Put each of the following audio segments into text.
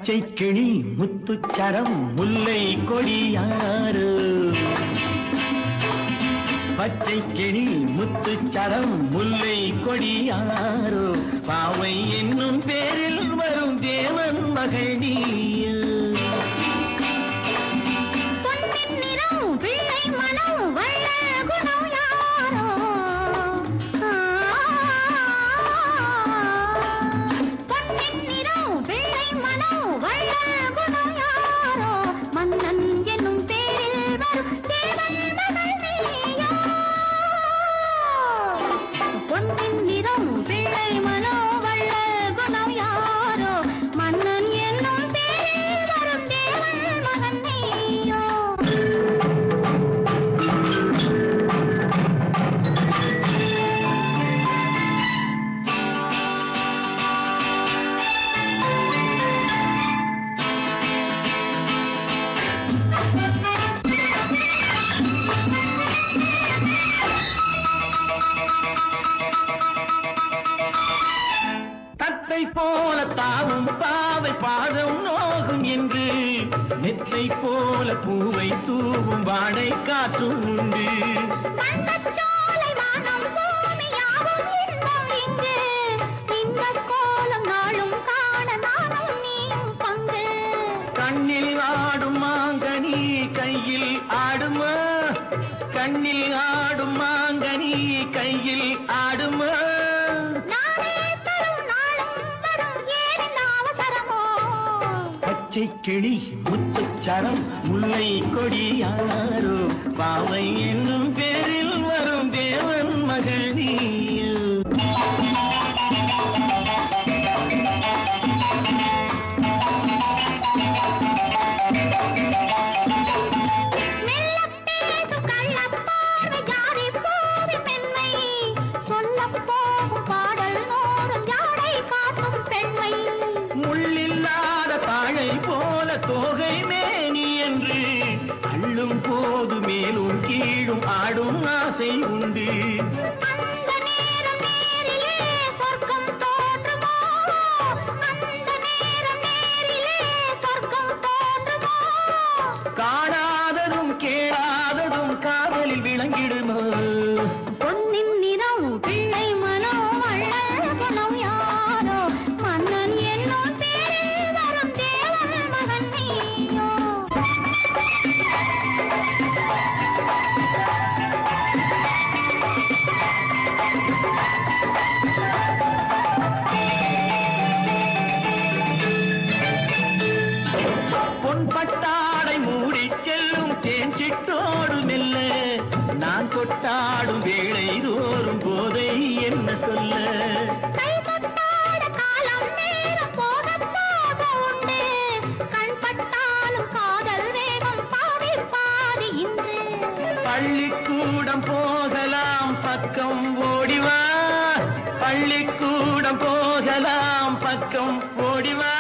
பச்சை கிளி முத்துச்சரம் முல்லை கொடியாறு பச்சை கிளி முத்துச்சரம் முல்லை கொடியாறு பாவை என்னும் பேரில் வரும் தேவன் மகள் நீயோ போல தாவும் பாவை பாதம் நோகும் என்று நெத்தை போல பூவை தூவும் வாடை காற்றும் உண்டு கண்ணில் ஆடும் மாங்கனி கையில் ஆடுமா கண்ணில் ஆடும் மாங்கனி கையில் ஆடுமா பச்சை கிளி முத்துச்சரம் முல்லை கொடியாரோ பாவை என்னும் பேரில் வரும் தேவன் மகள் நீயோ தோகை மேனி என்று அள்ளும் போது மேலும் கீழும் ஆடும் ஆசை உண்டு காணாததும் கேளாததும் காதலில் விளங்கிடுமோ பொன்னின் நிறம் பிள்ளை மனோ வள்ளல் குணம் யாரோ மன்னன் என்னும் பேரில் வரும் தேவன் மகன் நீயோ பொன் பட்டாடை மூடி செல்லும் தேன் சிட்டோடு மெல்ல நான் கொட்டாடும் வேளை தோறும் போதை என்ன சொல்ல பள்ளிக்கூடம் போகலாம் பக்கம் ஓடிவா பள்ளிக்கூடம் போகலாம் பக்கம் ஓடிவா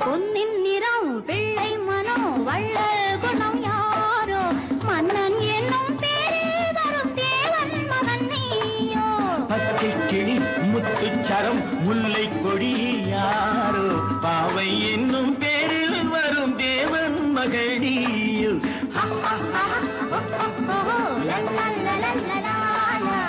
பொன்னின் நிறம் பிள்ளை மனோ வள்ளல் குணம் யாரோ மன்னன் என்னும் பேரில் வரும் தேவன் மகன் நீயோ பச்சை கிளி முத்துச்சரம் முல்லை கொடி யாரோ பாவை என்னும் பேரில் வரும் தேவன் மகள் நீயோ la la la la la la la